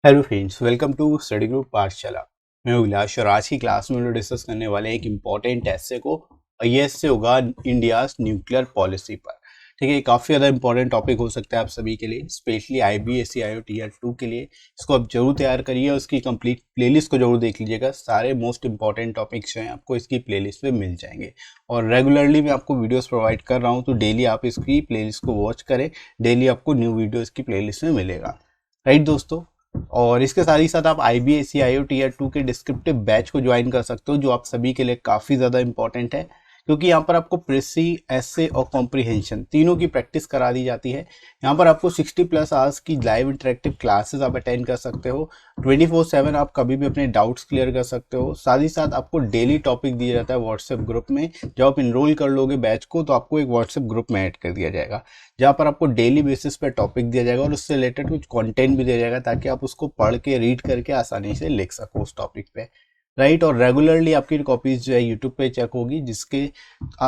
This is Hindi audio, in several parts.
Hello friends, welcome to study group Pathshala. मैं उल्लास और आज की क्लास में हम लोग डिस्कस करने वाले हैं एक इम्पॉर्टेंट ऐसे को आईएएस से होगा इंडिया न्यूक्लियर पॉलिसी पर। ठीक है, काफ़ी ज़्यादा इंपॉर्टेंट टॉपिक हो सकता है आप सभी के लिए, स्पेशली आईबीएससी आईओ टीयर 2 के लिए। इसको आप जरूर तैयार करिए और उसकी कंप्लीट प्लेलिस्ट को जरूर देख लीजिएगा। सारे मोस्ट इंपॉर्टेंट टॉपिक्स जो हैं आपको इसकी प्लेलिस्ट में मिल जाएंगे और रेगुलरली मैं आपको वीडियोस प्रोवाइड कर रहा हूँ, तो डेली आप इसकी प्लेलिस्ट को वॉच करें। डेली आपको न्यू वीडियो इसकी प्लेलिस्ट में मिलेगा। राइट दोस्तों, और इसके साथ ही साथ आप आईबीएससी आईओ टीयर 2 के डिस्क्रिप्टिव बैच को ज्वाइन कर सकते हो, जो आप सभी के लिए काफ़ी ज़्यादा इंपॉर्टेंट है, क्योंकि यहाँ पर आपको प्रेसी, एसे और कॉम्प्रिहेंशन तीनों की प्रैक्टिस करा दी जाती है। यहाँ पर आपको 60+ आवर्स की लाइव इंटरेक्टिव क्लासेस आप अटेंड कर सकते हो। 24/7 आप कभी भी अपने डाउट्स क्लियर कर सकते हो। साथ ही साथ आपको डेली टॉपिक दिया जाता है व्हाट्सएप ग्रुप में। जब आप इनरोल कर लोगे बैच को, तो आपको एक व्हाट्सएप ग्रुप में ऐड कर दिया जाएगा, जहाँ पर आपको डेली बेसिस पे टॉपिक दिया जाएगा और उससे रिलेटेड कुछ कंटेंट भी दिया जाएगा, ताकि आप उसको पढ़ के रीड करके आसानी से लिख सको उस टॉपिक पे। राइट, और रेगुलरली आपकी कॉपीज जो है यूट्यूब पे चेक होगी, जिसके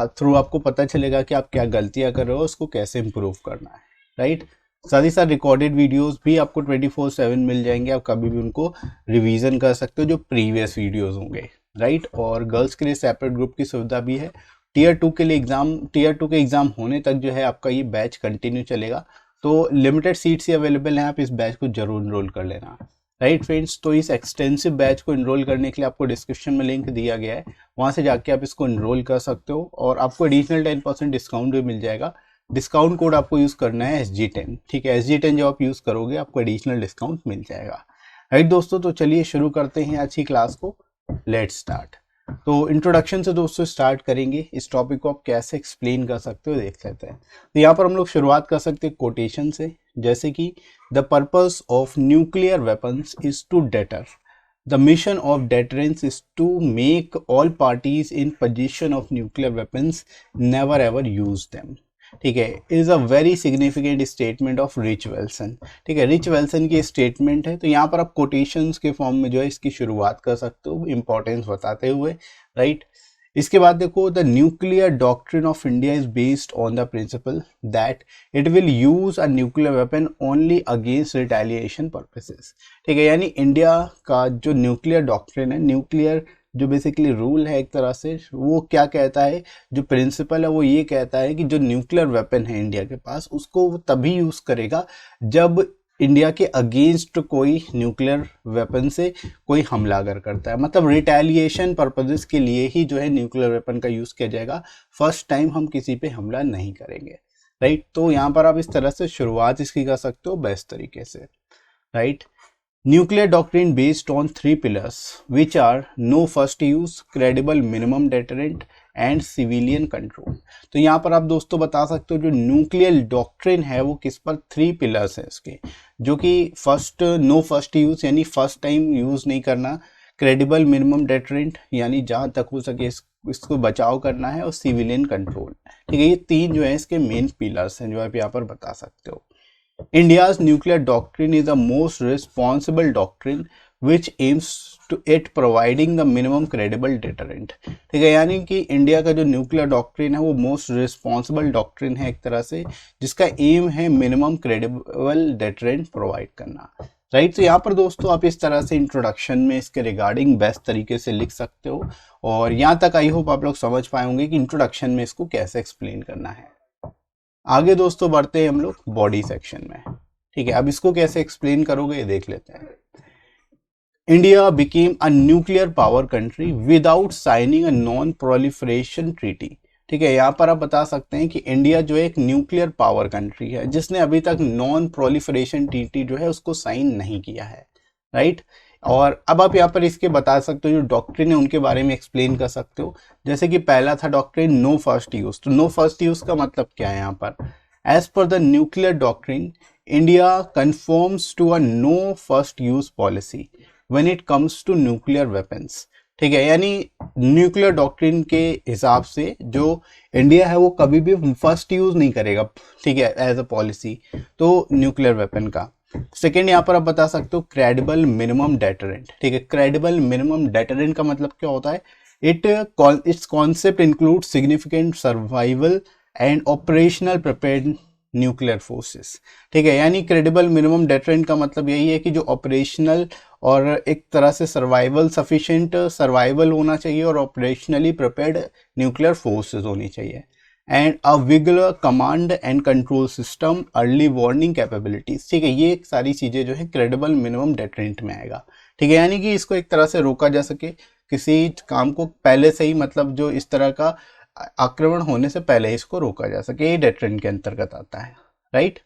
थ्रू आपको पता चलेगा कि आप क्या गलतियां कर रहे हो, उसको कैसे इम्प्रूव करना है। राइट, साथ ही साथ रिकॉर्डेड वीडियोस भी आपको 24/7 मिल जाएंगे। आप कभी भी उनको रिवीजन कर सकते हो, जो प्रीवियस वीडियोस होंगे। राइट, और गर्ल्स के लिए सेपरेट ग्रुप की सुविधा भी है। टीयर टू के एग्जाम होने तक जो है आपका ये बैच कंटिन्यू चलेगा, तो लिमिटेड सीट्स ही अवेलेबल हैं। आप इस बैच को जरूर इनरोल कर लेना। राइट फ्रेंड्स, तो इस एक्सटेंसिव बैच को इनरोल करने के लिए आपको डिस्क्रिप्शन में लिंक दिया गया है, वहाँ से जाके आप इसको इनरोल कर सकते हो और आपको एडिशनल 10% डिस्काउंट भी मिल जाएगा। डिस्काउंट कोड आपको यूज़ करना है SG10। ठीक है, SG10 जब आप यूज़ करोगे आपको एडिशनल डिस्काउंट मिल जाएगा। राइट दोस्तों, तो चलिए शुरू करते हैं आज की क्लास को। Let's start. तो इंट्रोडक्शन से दोस्तों स्टार्ट करेंगे। इस टॉपिक को आप कैसे एक्सप्लेन कर सकते हो देख लेते हैं। तो यहाँ पर हम लोग शुरुआत कर सकते हैं कोटेशन से, जैसे कि the purpose of nuclear weapons is to deter. The mission of deterrence is to make all parties in position of nuclear weapons never ever use them. ठीक है, is a very significant statement of Rich Wilson. ठीक है, रिच वेल्सन की स्टेटमेंट है, तो यहाँ पर आप कोटेशंस के फॉर्म में जो है इसकी शुरुआत कर सकते हो, इंपॉर्टेंस बताते हुए। राइट, इसके बाद देखो, the nuclear doctrine of India is based on the principal that it will use a nuclear weapon only against retaliation purposes. ठीक है, यानी इंडिया का जो न्यूक्लियर डॉक्ट्रिन है, न्यूक्लियर जो बेसिकली रूल है एक तरह से, वो क्या कहता है, जो प्रिंसिपल है वो ये कहता है कि जो न्यूक्लियर वेपन है इंडिया के पास, उसको वो तभी यूज करेगा जब इंडिया के अगेंस्ट कोई न्यूक्लियर वेपन से कोई हमला अगर करता है। मतलब रिटेलिएशन पर्पजेस के लिए ही जो है न्यूक्लियर वेपन का यूज किया जाएगा। फर्स्ट टाइम हम किसी पे हमला नहीं करेंगे। राइट, तो यहाँ पर आप इस तरह से शुरुआत इसकी कर सकते हो बेस्ट तरीके से। Right, nuclear doctrine based on three pillars, which are no first use, credible minimum deterrent and civilian control. तो यहाँ पर आप दोस्तों बता सकते हो जो न्यूक्लियर डॉक्ट्रिन है वो किस पर, 3 पिलर्स हैं इसके, जो कि फर्स्ट, नो फर्स्ट यूज यानी फर्स्ट टाइम यूज नहीं करना, क्रेडिबल मिनिमम डेटरेंट यानी जहाँ तक हो सके इसको बचाव करना है, और सिविलियन कंट्रोल। ठीक है, ये 3 जो है इसके मेन पिलर्स हैं जो आप यहाँ पर बता सकते हो। India's nuclear doctrine is the most responsible doctrine which aims to at providing the minimum credible deterrent। ठीक है, यानी कि इंडिया का जो न्यूक्लियर डॉक्ट्रिन है वो मोस्ट रिस्पॉन्सिबल डॉक्ट्रिन है एक तरह से, जिसका एम है मिनिमम क्रेडिबल डेटरेंट प्रोवाइड करना। राइट, तो यहाँ पर दोस्तों आप इस तरह से इंट्रोडक्शन में इसके रिगार्डिंग बेस्ट तरीके से लिख सकते हो, और यहाँ तक आई होप आप लोग समझ पाए होंगे कि इंट्रोडक्शन में इसको कैसे एक्सप्लेन करना है। आगे दोस्तों बढ़ते हैं हम लोग बॉडी सेक्शन में। ठीक है, अब इसको कैसे एक्सप्लेन करोगे ये देख लेते हैं। India became a nuclear power country without signing a non proliferation treaty. ठीक है, यहाँ पर आप बता सकते हैं कि इंडिया जो एक न्यूक्लियर पावर कंट्री है जिसने अभी तक नॉन प्रोलिफरेशन ट्रीटी जो है उसको साइन नहीं किया है। राइट, और अब आप यहाँ पर इसके बता सकते हो जो डॉक्ट्रिन है उनके बारे में एक्सप्लेन कर सकते हो। जैसे कि पहला था डॉक्ट्रिन नो फर्स्ट यूज। तो नो फर्स्ट यूज का मतलब क्या है यहाँ पर, as per the nuclear doctrine India confirms to a no first use policy when it comes to nuclear weapons. ठीक है, यानी न्यूक्लियर डॉक्ट्रिन के हिसाब से जो इंडिया है वो कभी भी फर्स्ट यूज नहीं करेगा। ठीक है, एज अ पॉलिसी तो न्यूक्लियर वेपन का। सेकेंड यहाँ पर आप बता सकते हो क्रेडिबल मिनिमम डेटरेंट। ठीक है, क्रेडिबल मिनिमम डेटरेंट का मतलब क्या होता है, it's concept include significant survival and operational preparedness nuclear forces. ठीक है, यानी क्रेडिबल मिनिमम डेटरेंट का मतलब यही है कि जो ऑपरेशनल और एक तरह से सर्वाइवल सफिशिएंट सर्वाइवल होना चाहिए और ऑपरेशनली प्रिपेयर्ड न्यूक्लियर फोर्सेस होनी चाहिए, and a regular command and control system, early warning capabilities. ठीक है, ये सारी चीज़ें जो है क्रेडिबल मिनिमम डेटरेंट में आएगा। ठीक है, यानी कि इसको एक तरह से रोका जा सके, किसी काम को पहले से ही, मतलब जो इस तरह का आक्रमण होने से पहले इसको रोका जा सके, ये डेटरेंट के अंतर्गत आता है। Right,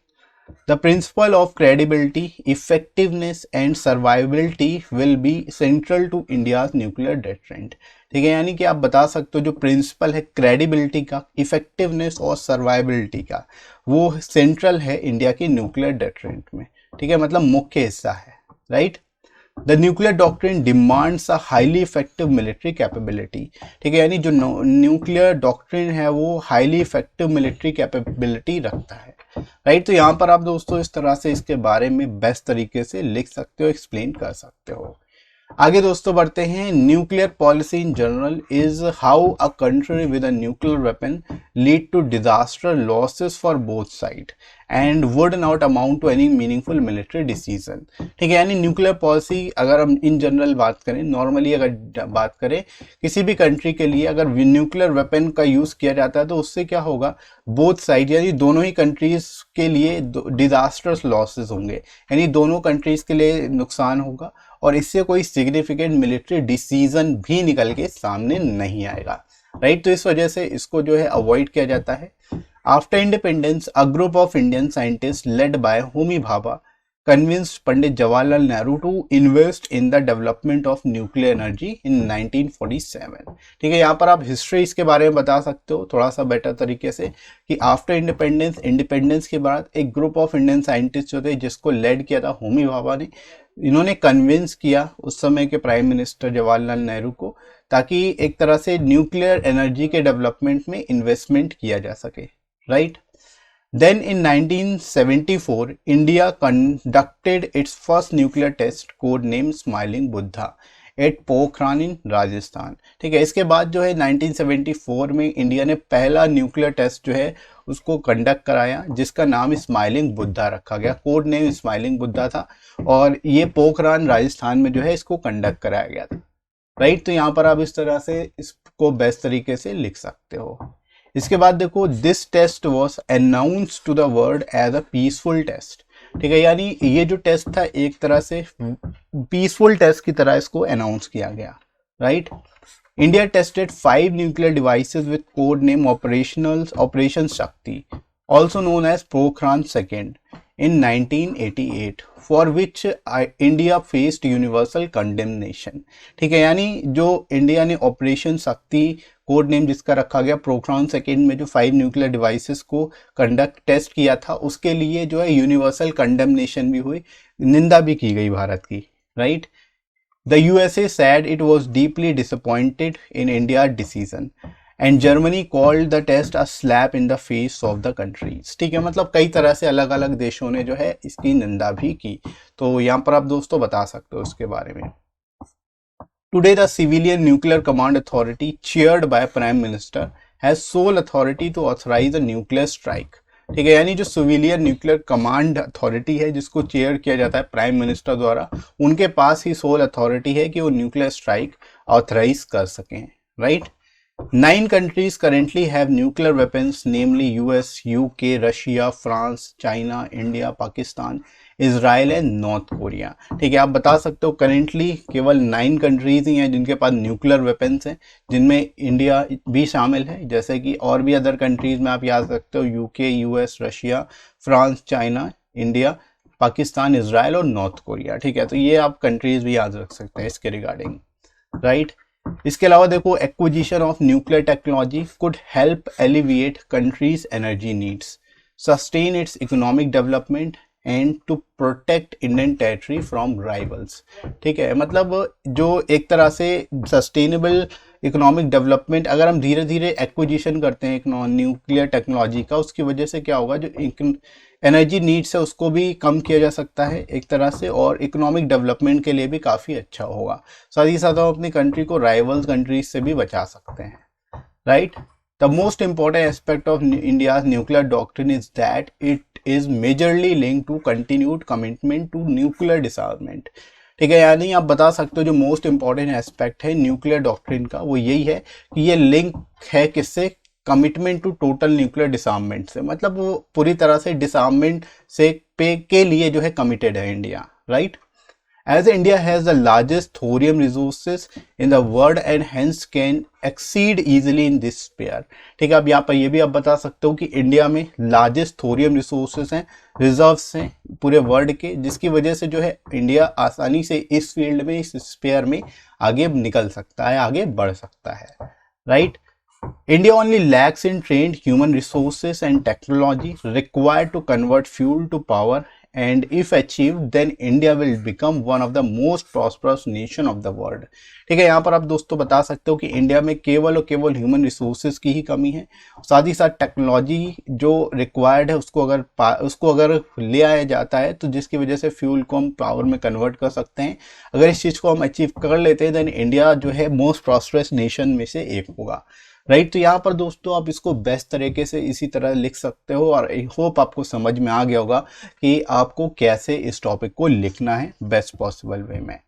the principle of credibility, effectiveness and survivability will be central to India's nuclear deterrent. ठीक है, यानी कि आप बता सकते हो जो प्रिंसिपल है क्रेडिबिलिटी का, इफेक्टिवनेस और सर्वाइबिलिटी का, वो सेंट्रल है इंडिया की न्यूक्लियर डेटरेंट में। ठीक है, मतलब मुख्य हिस्सा है। Right, the nuclear doctrine demands a highly effective military capability. ठीक है, यानी जो न्यूक्लियर डॉक्ट्रिन है वो हाईली इफेक्टिव मिलिट्री कैपेबिलिटी रखता है। राइट, तो यहाँ पर आप दोस्तों इस तरह से इसके बारे में बेस्ट तरीके से लिख सकते हो, एक्सप्लेन कर सकते हो। आगे दोस्तों बढ़ते हैं। Nuclear policy in general is how a country with a nuclear weapon lead to disaster losses for both side and would not amount to any meaningful military decision. ठीक है, यानी न्यूक्लियर पॉलिसी अगर हम इन जनरल बात करें, नॉर्मली अगर बात करें किसी भी कंट्री के लिए अगर न्यूक्लियर वेपन का यूज किया जाता है तो उससे क्या होगा, बोथ साइड यानी दोनों ही कंट्रीज के लिए डिजास्टर्स लॉसेस होंगे, यानी दोनों कंट्रीज के लिए नुकसान होगा और इससे कोई सिग्निफिकेंट मिलिट्री डिसीजन भी निकल के सामने नहीं आएगा। राइट, तो इस वजह से इसको जो है अवॉइड किया जाता है। After independence a group of Indian scientist led by Homi Bhabha convinced Pandit Jawaharlal Nehru to invest in the development of nuclear energy in 1947। ठीक है, यहाँ पर आप हिस्ट्री इसके बारे में बता सकते हो थोड़ा सा बेटर तरीके से कि आफ्टर इंडिपेंडेंस के बाद एक ग्रुप ऑफ इंडियन साइंटिस्ट जो थे जिसको लेड किया था होमी भाभा ने, इन्होंने कन्विंस किया उस समय के प्राइम मिनिस्टर जवाहरलाल नेहरू को, ताकि एक तरह से न्यूक्लियर एनर्जी के डेवलपमेंट में इन्वेस्टमेंट किया जा सके। Right, then in 1974 India conducted its first nuclear test codenamed Smiling Buddha at Pokhran in Rajasthan. ठीक है, इसके बाद जो है 1974 में इंडिया ने पहला न्यूक्लियर टेस्ट जो है उसको कंडक्ट कराया जिसका नाम स्माइलिंग बुद्धा रखा गया, कोड नेम स्माइलिंग बुद्धा था और ये पोखरान राजस्थान में जो है इसको कंडक्ट कराया गया था। राइट, तो यहाँ पर आप इस तरह से इसको बेस्ट तरीके से लिख सकते हो। इसके बाद देखो, this test was announced to the world as a peaceful test. ठीक है, यानी ये जो टेस्ट था एक तरह से पीसफुल टेस्ट की तरह इसको अनाउंस किया गया। Right, India tested 5 nuclear devices with code name operation Shakti, also known as Pokhran second, in 1988 for which India faced universal condemnation। ठीक है, यानी जो इंडिया ने ऑपरेशन शक्ति कोड नेम जिसका रखा गया पोखरान सेकेंड में जो 5 न्यूक्लियर डिवाइसेस को कंडक्ट टेस्ट किया था उसके लिए जो है यूनिवर्सल कंडेमनेशन भी हुई, निंदा भी की गई भारत की। Right, the USA said it was deeply disappointed in India's decision and Germany called the test a slap in the face of the countries। ठीक है, मतलब कई तरह से अलग अलग देशों ने जो है इसकी निंदा भी की, तो यहाँ पर आप दोस्तों बता सकते हो इसके बारे में। Today the civilian nuclear command authority chaired by prime minister has sole authority to authorize a nuclear strike। ठीक है, यानी जो सिविलियन न्यूक्लियर कमांड अथॉरिटी है जिसको चेयर किया जाता है प्राइम मिनिस्टर द्वारा, उनके पास ही सोल अथॉरिटी है कि वो न्यूक्लियर स्ट्राइक ऑथराइज कर सकें। Right, 9 countries currently have nuclear weapons, namely US, UK, Russia, France, China, India, Pakistan, Israel and North Korea। ठीक है, आप बता सकते हो करेंटली केवल 9 कंट्रीज ही हैं जिनके पास न्यूक्लियर वेपन्स हैं, जिनमें इंडिया भी शामिल है, जैसे कि और भी अदर कंट्रीज में आप याद सकते हो UK, US, Russia, France, China, India, Pakistan, Israel और नॉर्थ कोरिया। ठीक है, तो ये आप कंट्रीज भी याद रख सकते हैं इसके रिगार्डिंग। राइट, इसके अलावा देखो, acquisition of nuclear technology could help alleviate countries energy needs, sustain its economic development and to protect Indian territory from rivals. ठीक है, मतलब जो एक तरह से सस्टेनेबल इकोनॉमिक डेवलपमेंट अगर हम धीरे धीरे एक्विजिशन करते हैं न्यूक्लियर टेक्नोलॉजी का, उसकी वजह से क्या होगा, जो एनर्जी नीड्स है उसको भी कम किया जा सकता है एक तरह से, और इकोनॉमिक डेवलपमेंट के लिए भी काफ़ी अच्छा होगा। साथ ही साथ हम अपनी कंट्री को राइवल्स कंट्रीज से भी बचा सकते हैं। Right, the most important aspect of India's nuclear doctrine is that it is majorly link to continued commitment to nuclear disarmament. ठीक है, यानी आप बता सकते हो जो मोस्ट इंपॉर्टेंट एस्पेक्ट है न्यूक्लियर डॉक्ट्रिन का वो यही है कि ये लिंक है किससे, commitment to total nuclear disarmament से, मतलब वो पूरी तरह से डिसआर्ममेंट से पे के लिए जो है कमिटेड है India, right. As India has the largest thorium resources in the world and hence can exceed easily in this sphere। ठीक है, अब यहाँ पर ये भी आप बता सकते हो कि इंडिया में लार्जेस्ट थोरियम रिसोर्सेस हैं, रिजर्व्स हैं पूरे वर्ल्ड के, जिसकी वजह से जो है इंडिया आसानी से इस फील्ड में, इस स्पेयर में आगे निकल सकता है, आगे बढ़ सकता है, right. India only lacks in trained human resources and technology required to convert fuel to power, and if achieved then India will become one of the most prosperous nation of the world। ठीक है, यहाँ पर आप दोस्तों बता सकते हो कि इंडिया में केवल और केवल ह्यूमन रिसोर्सेज की ही कमी है, साथ ही साथ टेक्नोलॉजी जो रिक्वायर्ड है उसको अगर ले आया जाता है तो जिसकी वजह से फ्यूल को हम पावर में कन्वर्ट कर सकते हैं। अगर इस चीज़ को हम अचीव कर लेते हैं देन इंडिया जो है मोस्ट प्रॉस्परस नेशन में से एक होगा, राइट। तो यहाँ पर दोस्तों आप इसको बेस्ट तरीके से इसी तरह लिख सकते हो और आई होप आपको समझ में आ गया होगा कि आपको कैसे इस टॉपिक को लिखना है बेस्ट पॉसिबल वे में,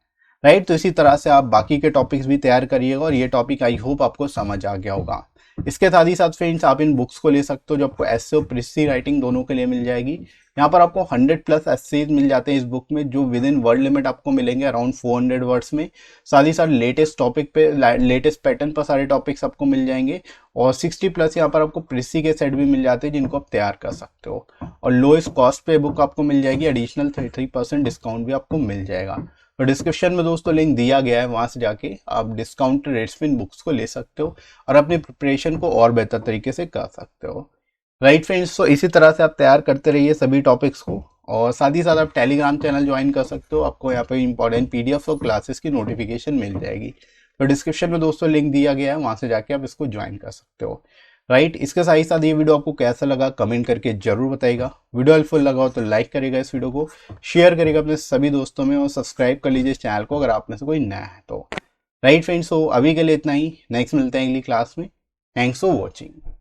राइट। तो इसी तरह से आप बाकी के टॉपिक्स भी तैयार करिएगा और ये टॉपिक आई होप आपको समझ आ गया होगा। इसके साथ ही साथ फ्रेंड्स आप इन बुक्स को ले सकते हो जो आपको एस्से और प्रेसी राइटिंग दोनों के लिए मिल जाएगी। यहाँ पर आपको 100+ एस्सेज मिल जाते हैं इस बुक में जो विद इन वर्ड लिमिट आपको मिलेंगे अराउंड 400 वर्ड्स में। साथ ही साथ लेटेस्ट टॉपिक पे, लेटेस्ट पैटर्न पर सारे टॉपिक्स आपको मिल जाएंगे और 60+ यहाँ पर आपको प्रेसी के सेट भी मिल जाते हैं जिनको आप तैयार कर सकते हो और लोएस्ट कॉस्ट पे बुक आपको मिल जाएगी, एडिशनल 33% डिस्काउंट भी आपको मिल जाएगा। तो डिस्क्रिप्शन में दोस्तों लिंक दिया गया है, वहां से जाके आप डिस्काउंट रेट्स में इन बुक्स को ले सकते हो और अपनी प्रिपरेशन को और बेहतर तरीके से कर सकते हो, राइट फ्रेंड्स। तो इसी तरह से आप तैयार करते रहिए सभी टॉपिक्स को और साथ ही साथ आप टेलीग्राम चैनल ज्वाइन कर सकते हो, आपको यहाँ पे इंपॉर्टेंट पीडीएफ और क्लासेस की नोटिफिकेशन मिल जाएगी। तो डिस्क्रिप्शन में दोस्तों लिंक दिया गया है, वहां से जाके आप इसको ज्वाइन कर सकते हो, राइट। इसके साथ ही साथ ये वीडियो आपको कैसा लगा कमेंट करके जरूर बताइएगा। वीडियो हेल्पफुल लगा हो तो लाइक करेगा, इस वीडियो को शेयर करेगा अपने सभी दोस्तों में और सब्सक्राइब कर लीजिए इस चैनल को अगर आप में से कोई नया है तो, राइट फ्रेंड्स। तो अभी के लिए इतना ही, नेक्स्ट मिलते हैं अगली क्लास में। Thanks for watching.